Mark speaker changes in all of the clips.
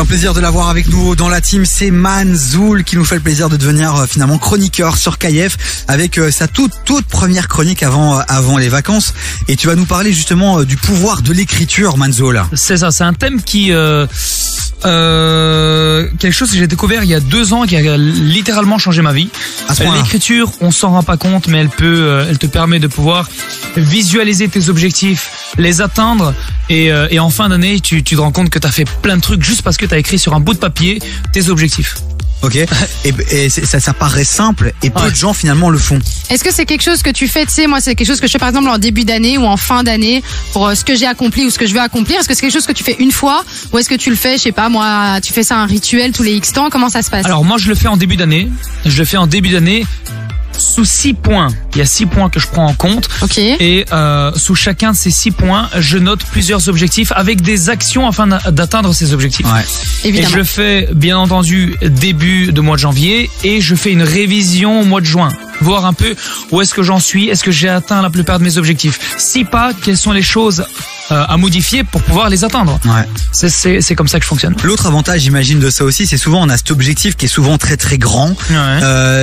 Speaker 1: un plaisir de l'avoir avec nous dans la team. C'est Manzoul qui nous fait le plaisir de devenir finalement chroniqueur sur KF avec sa toute première chronique avant les vacances. Et tu vas nous parler justement du pouvoir de l'écriture, Manzoul.
Speaker 2: C'est ça, c'est un thème qui quelque chose que j'ai découvert il y a 2 ans qui a littéralement changé ma vie. L'écriture, on s'en rend pas compte, mais elle te permet de pouvoir visualiser tes objectifs, les atteindre et en fin d'année, tu te rends compte que tu as fait plein de trucs juste parce que tu as écrit sur un bout de papier tes objectifs.
Speaker 1: Ok. Et ça paraît simple et peu de gens finalement le font.
Speaker 3: Est-ce que c'est quelque chose que tu fais, tu sais, moi c'est quelque chose que je fais par exemple en début d'année ou en fin d'année pour ce que j'ai accompli ou ce que je veux accomplir. Est-ce que c'est quelque chose que tu fais une fois ou est-ce que tu le fais, je sais pas moi, tu fais ça un rituel tous les X temps, comment ça se passe?
Speaker 2: Alors moi je le fais en début d'année. Sous 6 points. Il y a 6 points que je prends en compte.
Speaker 3: Okay.
Speaker 2: Et sous chacun de ces 6 points, je note plusieurs objectifs avec des actions afin d'atteindre ces objectifs.
Speaker 1: Ouais.
Speaker 3: Évidemment.
Speaker 2: Et je le fais bien entendu début de mois de janvier et je fais une révision au mois de juin. Voir un peu où est-ce que j'en suis, est-ce que j'ai atteint la plupart de mes objectifs. Si pas, quelles sont les choses à modifier pour pouvoir les atteindre.
Speaker 1: Ouais.
Speaker 2: C'est comme ça que je fonctionne.
Speaker 1: L'autre avantage, j'imagine, de ça aussi, c'est souvent on a cet objectif qui est souvent très très grand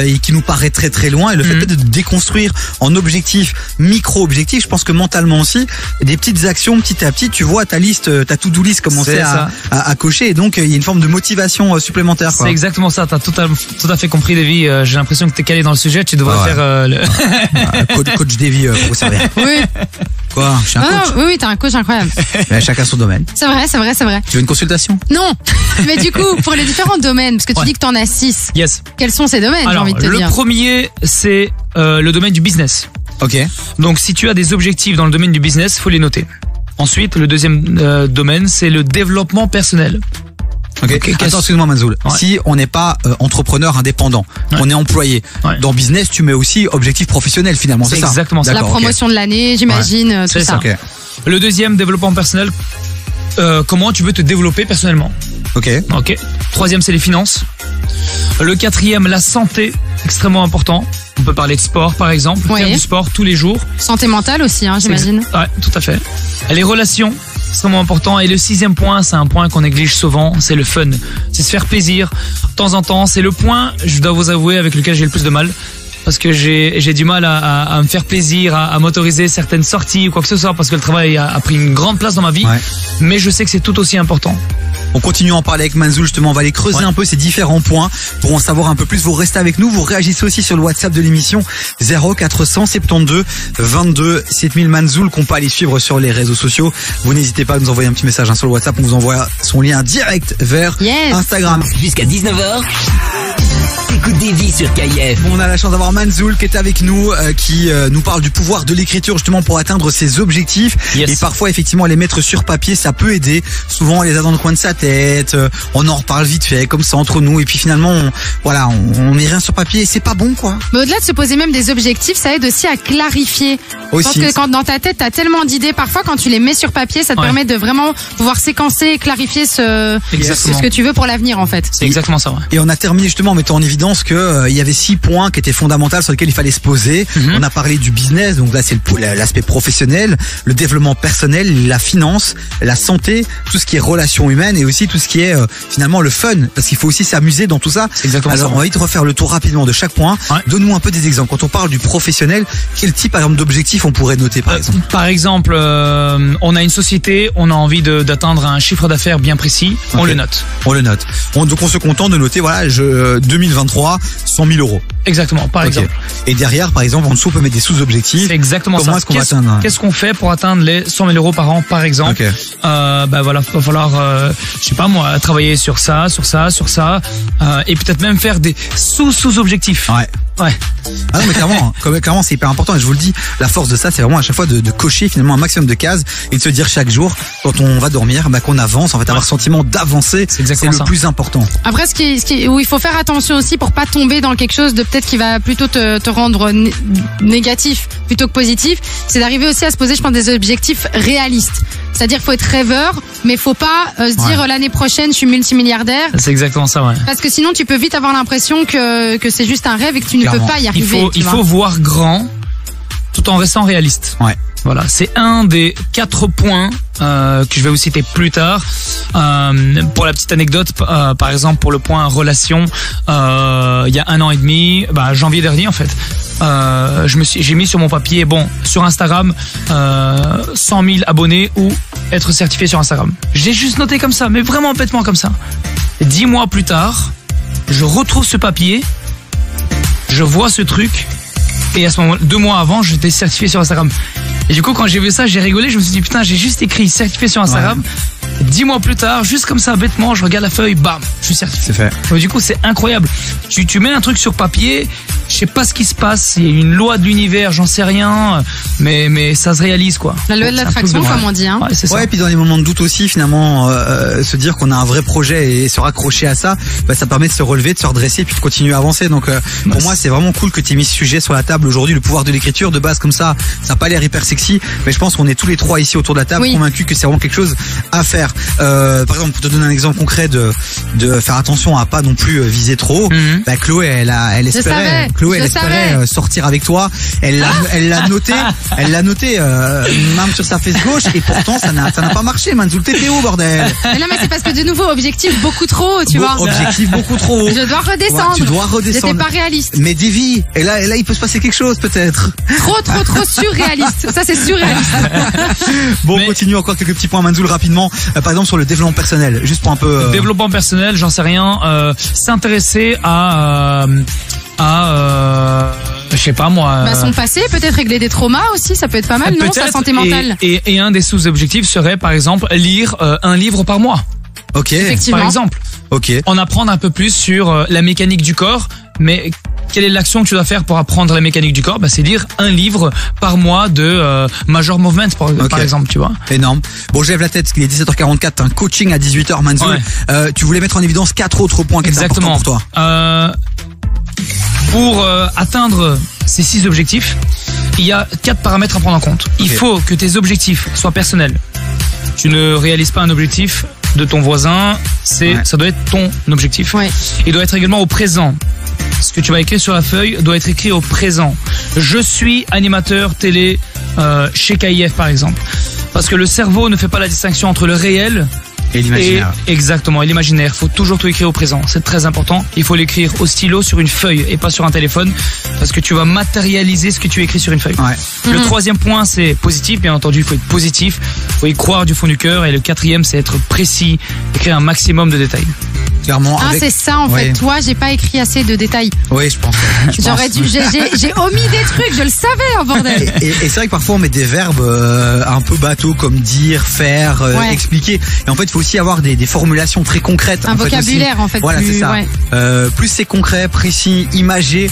Speaker 1: et qui nous paraît très très loin. Et le fait de déconstruire en objectifs, micro-objectifs, je pense que mentalement aussi, des petites actions petit à petit, tu vois ta liste, ta to-do list commencer à cocher et donc il y a une forme de motivation supplémentaire.
Speaker 2: C'est exactement ça, t'as tout à fait compris, Davy. J'ai l'impression que t'es calé dans le sujet, tu devrais faire le...
Speaker 1: coach Davy pour vous servir.
Speaker 3: Oui.
Speaker 1: Quoi? Je suis un coach.
Speaker 3: Oui, t'es un coach incroyable.
Speaker 1: Mais chacun son domaine.
Speaker 3: C'est vrai.
Speaker 1: Tu veux une consultation?
Speaker 3: Non. Mais du coup, pour les différents domaines, parce que tu dis que t'en as 6.
Speaker 2: Yes.
Speaker 3: Quels sont ces domaines, j'ai envie de te dire?
Speaker 2: Le premier, c'est le domaine du business.
Speaker 1: Ok.
Speaker 2: Donc si tu as des objectifs dans le domaine du business, faut les noter. Ensuite, le deuxième domaine, c'est le développement personnel.
Speaker 1: Ok. Attends, excuse-moi Manzoul.
Speaker 2: Ouais.
Speaker 1: Si on n'est pas entrepreneur indépendant, on est employé. Ouais. Dans business, tu mets aussi objectif professionnel finalement. C'est ça.
Speaker 2: Exactement ça.
Speaker 3: La promotion de l'année, j'imagine, tout ça.
Speaker 1: Okay.
Speaker 2: Le deuxième, développement personnel. Comment tu veux te développer personnellement.
Speaker 1: Ok.
Speaker 2: Troisième, c'est les finances. Le quatrième, la santé, extrêmement important. On peut parler de sport par exemple, faire du sport tous les jours.
Speaker 3: Santé mentale aussi, j'imagine.
Speaker 2: Ouais, tout à fait. Les relations, extrêmement important. Et le 6e point, c'est un point qu'on néglige souvent, c'est le fun. C'est se faire plaisir de temps en temps. C'est le point, je dois vous avouer, avec lequel j'ai le plus de mal. Parce que j'ai du mal à me faire plaisir, à m'autoriser certaines sorties ou quoi que ce soit, parce que le travail a pris une grande place dans ma vie. Ouais. Mais je sais que c'est tout aussi important.
Speaker 1: On continue à en parler avec Manzoul, justement, on va aller creuser un peu ces différents points pour en savoir un peu plus. Vous restez avec nous, vous réagissez aussi sur le WhatsApp de l'émission 0472 22 7000 Manzoul, qu'on peut aller suivre sur les réseaux sociaux. Vous n'hésitez pas à nous envoyer un petit message sur le WhatsApp, on vous envoie son lien direct vers Instagram.
Speaker 4: Jusqu'à 19h. Écoute Davy sur KF.
Speaker 1: On a la chance d'avoir Manzoul qui est avec nous, qui nous parle du pouvoir de l'écriture justement pour atteindre ses objectifs. Et parfois effectivement les mettre sur papier, ça peut aider. Souvent on les a dans le coin de sa tête, on en reparle vite fait comme ça entre nous et puis finalement on met rien sur papier et c'est pas bon quoi.
Speaker 3: Mais au-delà de se poser même des objectifs, ça aide aussi à clarifier. Je pense que quand dans ta tête t'as tellement d'idées, parfois quand tu les mets sur papier, ça te permet de vraiment pouvoir séquencer et clarifier ce que tu veux pour l'avenir en fait.
Speaker 2: C'est exactement ça.
Speaker 1: Et on a terminé justement en mettant en évidence que il y avait 6 points qui étaient fondamentaux sur lesquels il fallait se poser. On a parlé du business, donc là c'est l'aspect professionnel, le développement personnel, la finance, la santé, tout ce qui est relations humaines et aussi tout ce qui est finalement le fun, parce qu'il faut aussi s'amuser dans tout ça.
Speaker 2: Exactement.
Speaker 1: Alors on va vite refaire le tour rapidement de chaque point. Donne-nous un peu des exemples. Quand on parle du professionnel, quel type par exemple d'objectif on pourrait noter par exemple?
Speaker 2: Par exemple, on a une société, on a envie d'atteindre un chiffre d'affaires bien précis, on le note.
Speaker 1: Donc on se contente de noter 2023 100 000 euros.
Speaker 2: Exactement, par exemple.
Speaker 1: Et derrière, par exemple, en dessous, on peut mettre des sous-objectifs.
Speaker 2: C'est exactement ça.
Speaker 1: Comment est-ce qu'on va atteindre?
Speaker 2: Qu'est-ce qu'on fait pour atteindre les 100 000 euros par an, par exemple? Va falloir, je sais pas moi, travailler sur ça, et peut-être même faire des sous-objectifs.
Speaker 1: Ouais. Ah non mais clairement c'est hyper important et je vous le dis, la force de ça c'est vraiment à chaque fois de cocher finalement un maximum de cases et de se dire chaque jour quand on va dormir qu'on avance, en fait avoir le sentiment d'avancer, c'est le plus important.
Speaker 3: Après où il faut faire attention aussi pour pas tomber dans quelque chose de peut-être qui va plutôt te rendre négatif plutôt que positif, c'est d'arriver aussi à se poser je pense des objectifs réalistes. C'est-à-dire faut être rêveur, mais faut pas se dire l'année prochaine je suis multimilliardaire.
Speaker 2: C'est exactement ça,
Speaker 3: Parce que sinon tu peux vite avoir l'impression que c'est juste un rêve et que tu ne peux pas y arriver.
Speaker 2: Il faut voir grand tout en restant réaliste. Voilà, c'est un des 4 points que je vais vous citer plus tard. Pour la petite anecdote, par exemple pour le point relation, il y a 1 an et demi, janvier dernier en fait, j'ai mis sur mon papier, sur Instagram, 100 000 abonnés ou être certifié sur Instagram. J'ai juste noté comme ça, mais vraiment bêtement comme ça. 10 mois plus tard, je retrouve ce papier, je vois ce truc, et à ce moment, 2 mois avant, j'étais certifié sur Instagram. Et du coup, quand j'ai vu ça, j'ai rigolé, je me suis dit, putain, j'ai juste écrit certifié sur Instagram. Ouais. 10 mois plus tard, juste comme ça, bêtement, je regarde la feuille, bam, je suis certifié.
Speaker 1: C'est fait.
Speaker 2: Donc, du coup, c'est incroyable. Tu mets un truc sur papier, je sais pas ce qui se passe, il y a une loi de l'univers, j'en sais rien, mais ça se réalise, quoi.
Speaker 3: La loi de l'attraction, comme on dit, hein.
Speaker 2: Ouais, c'est ça.
Speaker 1: Ouais, et puis dans les moments de doute aussi, finalement, se dire qu'on a un vrai projet et se raccrocher à ça, ça permet de se relever, de se redresser, puis de continuer à avancer. Donc, pour moi, c'est vraiment cool que tu aies mis ce sujet sur la table aujourd'hui, le pouvoir de l'écriture. De base, comme ça n'a pas l'air hyper sexy, mais je pense qu'on est tous les 3 ici autour de la table convaincus que c'est vraiment quelque chose à faire. Par exemple, pour te donner un exemple concret de faire attention à pas non plus viser trop haut, Chloé, elle espérait sortir avec toi. Elle l'a noté, même sur sa fesse gauche, et pourtant ça n'a pas marché. Manzoul, t'étais où, bordel?
Speaker 3: Mais non, mais c'est parce que de nouveau, objectif beaucoup trop, tu vois.
Speaker 1: Objectif beaucoup trop haut.
Speaker 3: Je dois redescendre.
Speaker 1: Ouais, tu dois redescendre.
Speaker 3: J'étais pas réaliste.
Speaker 1: Mais Davy, et là, il peut se passer quelque chose, peut-être.
Speaker 3: Trop surréaliste. Ça, c'est surréaliste.
Speaker 1: On continue encore quelques petits points, Manzoul, rapidement. Par exemple, sur le développement personnel. Juste pour un peu...
Speaker 2: Développement personnel, j'en sais rien. S'intéresser je sais pas moi.
Speaker 3: Son passé, peut-être régler des traumas aussi, ça peut être pas mal, non? Sa santé mentale.
Speaker 2: Et un des sous-objectifs serait, par exemple, lire un livre par mois.
Speaker 1: Ok.
Speaker 3: Effectivement.
Speaker 2: Par exemple.
Speaker 1: Ok.
Speaker 2: En apprendre un peu plus sur la mécanique du corps, mais quelle est l'action que tu dois faire pour apprendre la mécanique du corps? C'est lire un livre par mois de Major Movement, par exemple, tu vois.
Speaker 1: Énorme. Bon, je lève la tête, parce qu'il est 17h44, t'as un coaching à 18h, Manzoul. Ouais. Tu voulais mettre en évidence 4 autres points qui étaient importants pour toi.
Speaker 2: Pour atteindre ces 6 objectifs, il y a 4 paramètres à prendre en compte. Il faut que tes objectifs soient personnels. Tu ne réalises pas un objectif de ton voisin, ça doit être ton objectif. Ouais. Il doit être également au présent. Ce que tu vas écrire sur la feuille doit être écrit au présent. Je suis animateur télé chez KIF, par exemple. Parce que le cerveau ne fait pas la distinction entre le réel
Speaker 1: et l'imaginaire.
Speaker 2: Exactement, et l'imaginaire. Il faut toujours tout écrire au présent. C'est très important. Il faut l'écrire au stylo sur une feuille et pas sur un téléphone, parce que tu vas matérialiser ce que tu écris sur une feuille. Ouais. Le 3e point, c'est positif. Bien entendu, il faut être positif. Il faut y croire du fond du cœur. Et le 4e, c'est être précis, écrire un maximum de détails.
Speaker 1: Clairement.
Speaker 3: C'est ça en fait. Toi, j'ai pas écrit assez de détails.
Speaker 1: Oui, je pense.
Speaker 3: J'aurais dû. J'ai omis des trucs. Je le savais, bordel.
Speaker 1: Et c'est vrai que parfois on met des verbes un peu bateaux comme dire, faire, expliquer. Et en fait, il faut aussi avoir des formulations très concrètes.
Speaker 3: Un vocabulaire en fait.
Speaker 1: Voilà, c'est ça. Plus c'est concret, précis, imagé,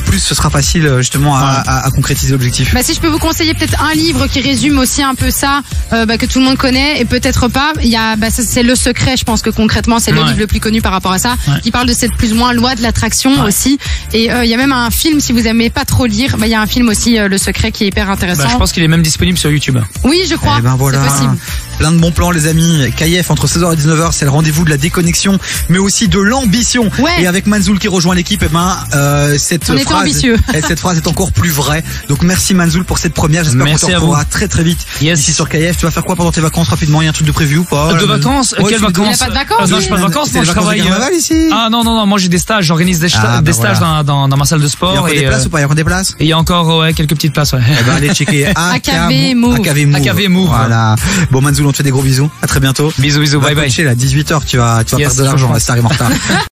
Speaker 1: plus ce sera facile justement à concrétiser l'objectif.
Speaker 3: Si je peux vous conseiller peut-être un livre qui résume aussi un peu ça, que tout le monde connaît et peut-être pas. Il y a, c'est Le Secret. Je pense que concrètement, c'est le livre le plus connu par rapport à ça, qui parle de cette plus ou moins loi de l'attraction aussi. Et il y a même un film, si vous aimez pas trop lire, il y a un film aussi, Le Secret, qui est hyper intéressant.
Speaker 2: Je pense qu'il est même disponible sur YouTube.
Speaker 3: Oui, je crois.
Speaker 1: Voilà. C'est possible. Plein de bons plans, les amis. KIF entre 16h et 19h, c'est le rendez-vous de la déconnexion, mais aussi de l'ambition. Et avec Manzoul qui rejoint l'équipe, cette phrase est encore plus vraie. Donc merci Manzoul pour cette première. J'espère qu'on te retrouvera très très vite ici sur KIF. Tu vas faire quoi pendant tes vacances rapidement? Il y a un truc de prévu ou pas?
Speaker 2: De vacances? Quelles vacances?
Speaker 3: Il n'y a pas de vacances.
Speaker 2: Non, je n'ai pas de vacances. Moi, je travaille.
Speaker 1: Ici.
Speaker 2: Non. Moi, j'ai des stages. J'organise des stages dans ma salle de sport.
Speaker 1: Il y a encore des places ou pas? Il y a encore des places?
Speaker 2: Il y a encore quelques petites places.
Speaker 1: Allez checker.
Speaker 3: AKV
Speaker 2: Move.
Speaker 1: Voilà. Bon Manzoul, on te fait des gros bisous. À très bientôt.
Speaker 2: Bisous, bye bye.
Speaker 1: Là, 18h, tu vas perdre de l'argent, ça arrive en retard.